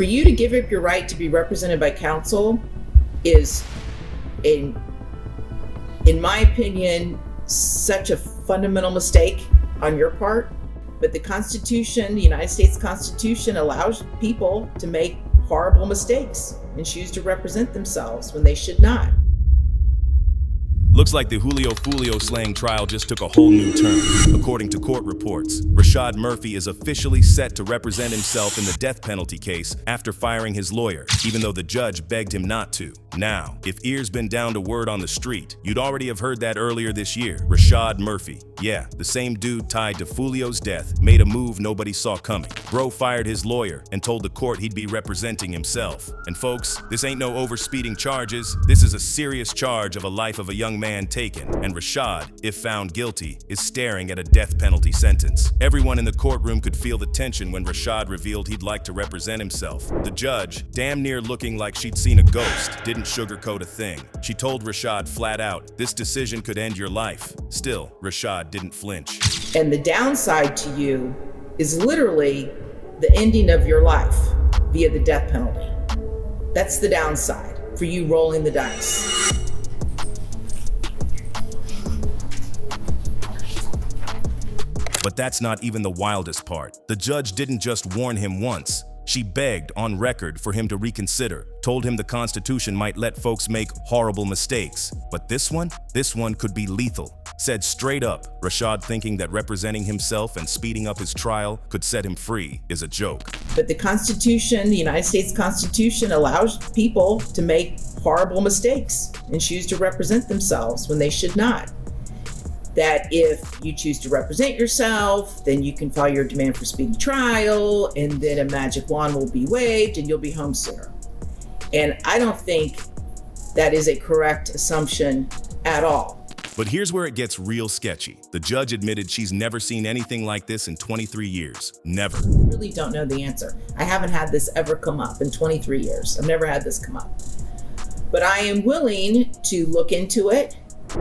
For you to give up your right to be represented by counsel is, in my opinion, such a fundamental mistake on your part. But the Constitution, the United States Constitution, allows people to make horrible mistakes and choose to represent themselves when they should not. Looks like the Foolio slaying trial just took a whole new turn. According to court reports, Rashad Murphy is officially set to represent himself in the death penalty case after firing his lawyer, even though the judge begged him not to. Now, if ears been down to word on the street, you'd already have heard that earlier this year. Rashad Murphy, yeah, the same dude tied to Foolio's death, made a move nobody saw coming. Bro fired his lawyer and told the court he'd be representing himself. And folks, this ain't no overspeeding charges. This is a serious charge of a life of a young man taken, and Rashad, if found guilty, is staring at a death penalty sentence. Everyone in the courtroom could feel the tension when Rashad revealed he'd like to represent himself. The judge, damn near looking like she'd seen a ghost, didn't sugarcoat a thing. She told Rashad flat out, this decision could end your life. Still, Rashad didn't flinch. And the downside to you is literally the ending of your life via the death penalty. That's the downside for you rolling the dice. But that's not even the wildest part. The judge didn't just warn him once. She begged on record for him to reconsider, told him the Constitution might let folks make horrible mistakes. But this one could be lethal. Said straight up, Rashad thinking that representing himself and speeding up his trial could set him free is a joke. But the Constitution, the United States Constitution, allows people to make horrible mistakes and choose to represent themselves when they should not. That if you choose to represent yourself, then you can file your demand for speedy trial, and then a magic wand will be waved and you'll be home sooner. And I don't think that is a correct assumption at all. But here's where it gets real sketchy. The judge admitted she's never seen anything like this in 23 years. Never. I really don't know the answer. I haven't had this ever come up in 23 years. I've never had this come up. But I am willing to look into it.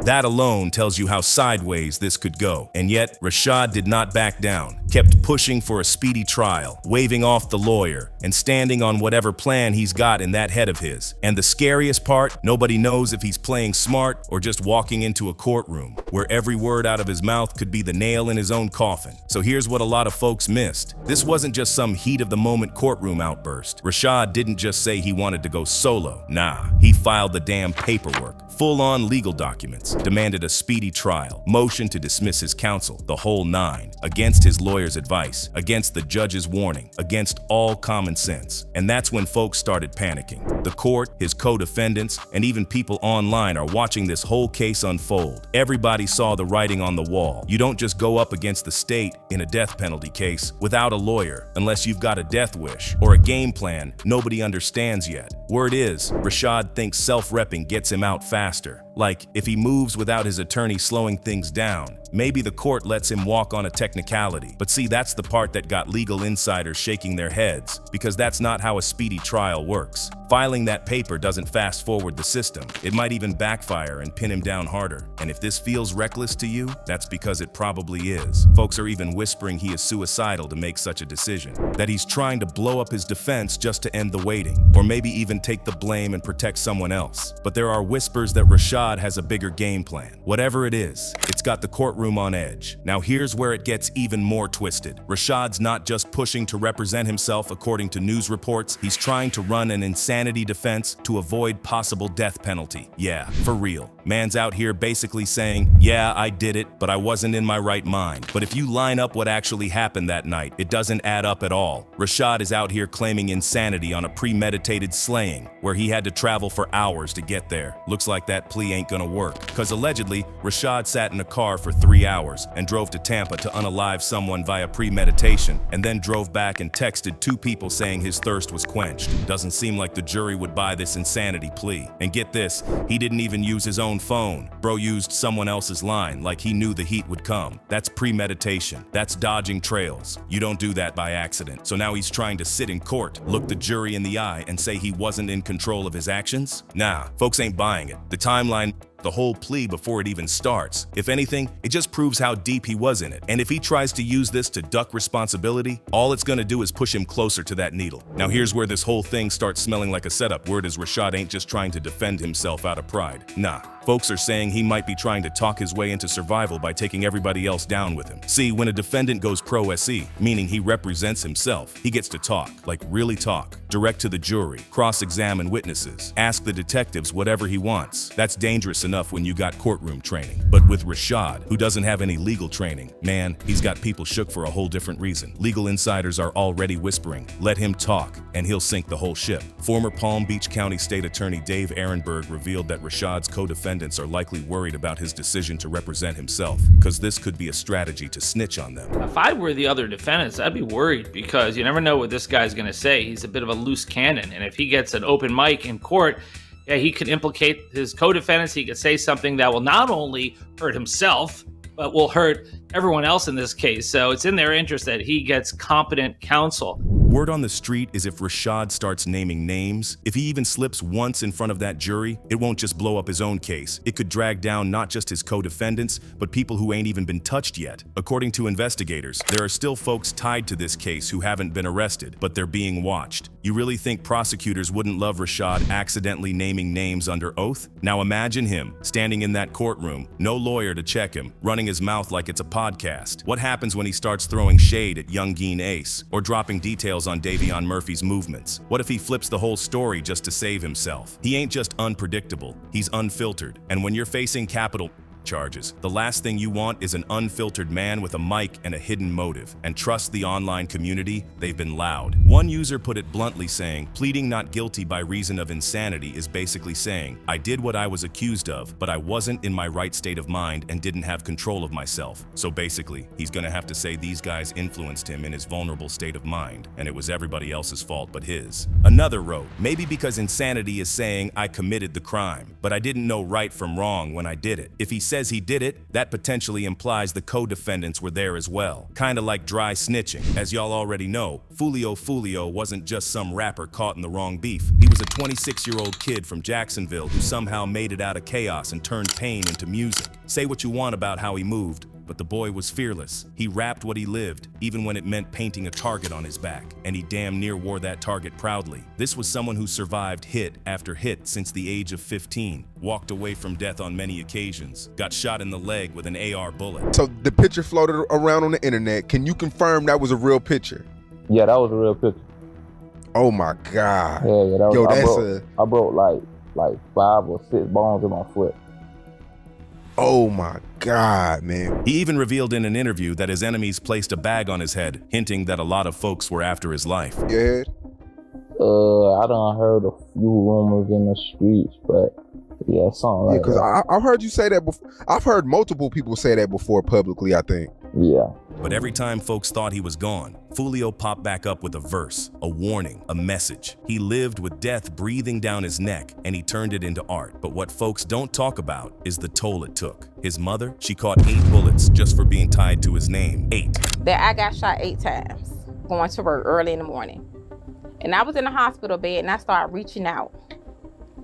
That alone tells you how sideways this could go. And yet, Rashad did not back down, kept pushing for a speedy trial, waving off the lawyer, and standing on whatever plan he's got in that head of his. And the scariest part, nobody knows if he's playing smart or just walking into a courtroom, where every word out of his mouth could be the nail in his own coffin. So here's what a lot of folks missed. This wasn't just some heat-of-the-moment courtroom outburst. Rashad didn't just say he wanted to go solo. Nah, he filed the damn paperwork, full-on legal documents, demanded a speedy trial, motioned to dismiss his counsel, the whole nine, against his lawyer's advice, against the judge's warning, against all common sense. And that's when folks started panicking. The court, his co-defendants, and even people online are watching this whole case unfold. Everybody saw the writing on the wall. You don't just go up against the state in a death penalty case without a lawyer, unless you've got a death wish or a game plan nobody understands yet. Word is, Rashad thinks self-repping gets him out faster. Like, if he moves without his attorney slowing things down, maybe the court lets him walk on a technicality. But see, that's the part that got legal insiders shaking their heads, because that's not how a speedy trial works. Filing that paper doesn't fast forward the system. It might even backfire and pin him down harder. And if this feels reckless to you, that's because it probably is. Folks are even whispering he is suicidal to make such a decision, that he's trying to blow up his defense just to end the waiting, or maybe even take the blame and protect someone else. But there are whispers that Rashad has a bigger game plan. Whatever it is, it's got the courtroom on edge. Now here's where it gets even more twisted. Rashad's not just pushing to represent himself according to news reports, he's trying to run an insanity defense to avoid possible death penalty. Yeah, for real. Man's out here basically saying, yeah, I did it, but I wasn't in my right mind. But if you line up what actually happened that night, it doesn't add up at all. Rashad is out here claiming insanity on a premeditated slaying, where he had to travel for hours to get there. Looks like that plea ain't gonna work, because allegedly, Rashad sat in a car for 3 hours and drove to Tampa to unalive someone via premeditation, and then drove back and texted 2 people saying his thirst was quenched. Doesn't seem like the jury would buy this insanity plea. And get this, he didn't even use his own phone. Bro used someone else's line like he knew the heat would come. That's premeditation. That's dodging trails. You don't do that by accident. So now he's trying to sit in court, look the jury in the eye, and say he wasn't in control of his actions? Nah, folks ain't buying it. The timeline the whole plea before it even starts. If anything, it just proves how deep he was in it. And if he tries to use this to duck responsibility, all it's gonna do is push him closer to that needle. Now here's where this whole thing starts smelling like a setup. Word is Rashad ain't just trying to defend himself out of pride. Nah. Folks are saying he might be trying to talk his way into survival by taking everybody else down with him. See, when a defendant goes pro se, meaning he represents himself, he gets to talk, like really talk, direct to the jury, cross-examine witnesses, ask the detectives whatever he wants. That's dangerous enough when you got courtroom training. But with Rashad, who doesn't have any legal training, man, he's got people shook for a whole different reason. Legal insiders are already whispering, let him talk, and he'll sink the whole ship. Former Palm Beach County State Attorney Dave Ehrenberg revealed that Rashad's co-defendants are likely worried about his decision to represent himself, because this could be a strategy to snitch on them. If I were the other defendants, I'd be worried because you never know what this guy's going to say. He's a bit of a loose cannon, and if he gets an open mic in court, yeah, he could implicate his co-defendants. He could say something that will not only hurt himself, but will hurt everyone else in this case. So it's in their interest that he gets competent counsel. Word on the street is if Rashad starts naming names, if he even slips once in front of that jury, it won't just blow up his own case. It could drag down not just his co-defendants, but people who ain't even been touched yet. According to investigators, there are still folks tied to this case who haven't been arrested, but they're being watched. You really think prosecutors wouldn't love Rashad accidentally naming names under oath? Now imagine him, standing in that courtroom, no lawyer to check him, running his mouth like it's a podcast. What happens when he starts throwing shade at young Geen Ace, or dropping details on Rashad Murphy's movements? What if he flips the whole story just to save himself? He ain't just unpredictable, he's unfiltered. And when you're facing capital charges, the last thing you want is an unfiltered man with a mic and a hidden motive. And trust the online community, they've been loud. One user put it bluntly saying, pleading not guilty by reason of insanity is basically saying, I did what I was accused of, but I wasn't in my right state of mind and didn't have control of myself. So basically, he's gonna have to say these guys influenced him in his vulnerable state of mind, and it was everybody else's fault but his. Another wrote, maybe because insanity is saying I committed the crime, but I didn't know right from wrong when I did it. If he says he did it, that potentially implies the co-defendants were there as well. Kinda like dry snitching. As y'all already know, Foolio wasn't just some rapper caught in the wrong beef. He was a 26-year-old kid from Jacksonville who somehow made it out of chaos and turned pain into music. Say what you want about how he moved, but the boy was fearless. He rapped what he lived, even when it meant painting a target on his back, and he damn near wore that target proudly. This was someone who survived hit after hit since the age of 15, walked away from death on many occasions, got shot in the leg with an AR bullet. So the picture floated around on the internet. Can you confirm that was a real picture? Yeah, that was a real picture. Oh my God. Yeah, that was, Yo, I broke like 5 or 6 bones in my foot. Oh my God, man. He even revealed in an interview that his enemies placed a bag on his head, hinting that a lot of folks were after his life. Yeah. I done heard a few rumors in the streets, but yeah, something like that. Because I've heard you say that before. I've heard multiple people say that before publicly, I think. Yeah. But every time folks thought he was gone, Foolio popped back up with a verse, a warning, a message. He lived with death breathing down his neck, and he turned it into art. But what folks don't talk about is the toll it took. His mother, she caught 8 bullets just for being tied to his name. 8. That I got shot 8 times, going to work early in the morning. And I was in the hospital bed, and I started reaching out.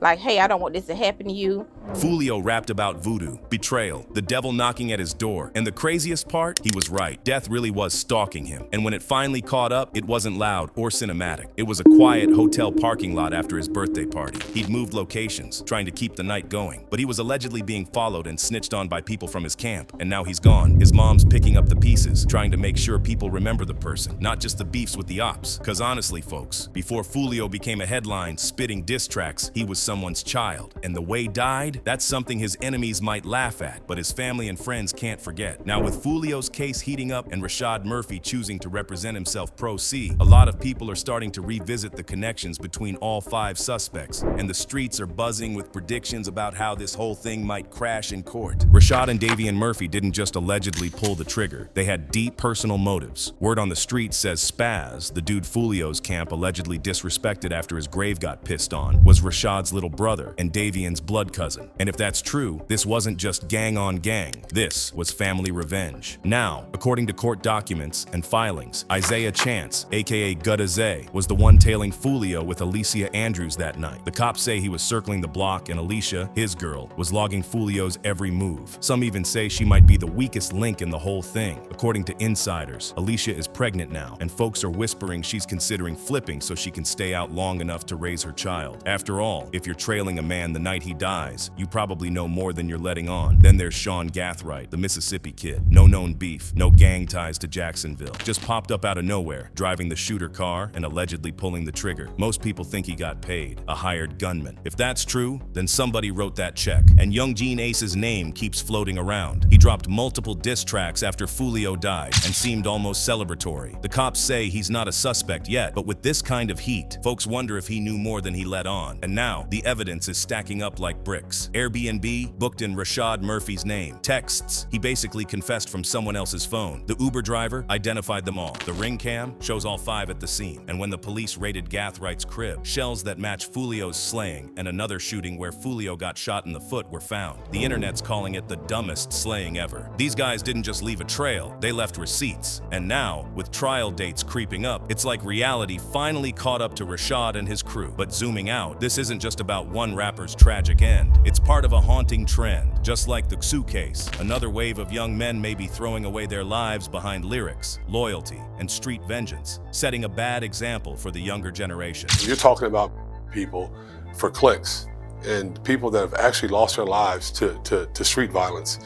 Like, hey, I don't want this to happen to you. Foolio rapped about voodoo, betrayal, the devil knocking at his door. And the craziest part, he was right. Death really was stalking him. And when it finally caught up, it wasn't loud or cinematic. It was a quiet hotel parking lot after his birthday party. He'd moved locations, trying to keep the night going. But he was allegedly being followed and snitched on by people from his camp. And now he's gone. His mom's picking up the pieces, trying to make sure people remember the person, not just the beefs with the ops. Cause honestly, folks, before Foolio became a headline spitting diss tracks, he was someone's child. And the way died, that's something his enemies might laugh at, but his family and friends can't forget. Now with Foolio's case heating up and Rashad Murphy choosing to represent himself pro se, a lot of people are starting to revisit the connections between all 5 suspects, and the streets are buzzing with predictions about how this whole thing might crash in court. Rashad and Davian Murphy didn't just allegedly pull the trigger, they had deep personal motives. Word on the street says Spaz, the dude Foolio's camp allegedly disrespected after his grave got pissed on, was Rashad's little brother and Davian's blood cousin. And if that's true, this wasn't just gang on gang. This was family revenge. Now, according to court documents and filings, Isaiah Chance, aka Gudazay, was the one tailing Foolio with Alicia Andrews that night. The cops say he was circling the block and Alicia, his girl, was logging Foolio's every move. Some even say she might be the weakest link in the whole thing. According to insiders, Alicia is pregnant now, and folks are whispering she's considering flipping so she can stay out long enough to raise her child. After all, if you're trailing a man the night he dies, you probably know more than you're letting on. Then there's Sean Gathright, the Mississippi kid. No known beef, no gang ties to Jacksonville. Just popped up out of nowhere, driving the shooter car and allegedly pulling the trigger. Most people think he got paid, a hired gunman. If that's true, then somebody wrote that check. And Young Gene Ace's name keeps floating around. He dropped multiple diss tracks after Foolio died and seemed almost celebratory. The cops say he's not a suspect yet, but with this kind of heat, folks wonder if he knew more than he let on. And now, the evidence is stacking up like bricks. Airbnb booked in Rashad Murphy's name. Texts, he basically confessed from someone else's phone. The Uber driver identified them all. The ring cam shows all 5 at the scene. And when the police raided Gathwright's crib, shells that match Foolio's slaying and another shooting where Foolio got shot in the foot were found. The internet's calling it the dumbest slaying ever. These guys didn't just leave a trail, they left receipts. And now, with trial dates creeping up, it's like reality finally caught up to Rashad and his crew. But zooming out, this isn't just about one rapper's tragic end. It's part of a haunting trend. Just like the Xu case, another wave of young men may be throwing away their lives behind lyrics, loyalty, and street vengeance, setting a bad example for the younger generation. You're talking about people for clicks and people that have actually lost their lives to street violence.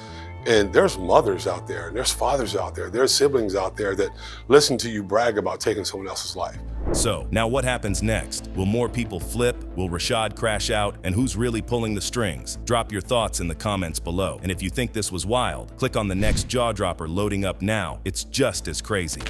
And there's mothers out there, and there's fathers out there, there's siblings out there that listen to you brag about taking someone else's life. So, now what happens next? Will more people flip? Will Rashad crash out? And who's really pulling the strings? Drop your thoughts in the comments below. And if you think this was wild, click on the next jaw dropper loading up now. It's just as crazy.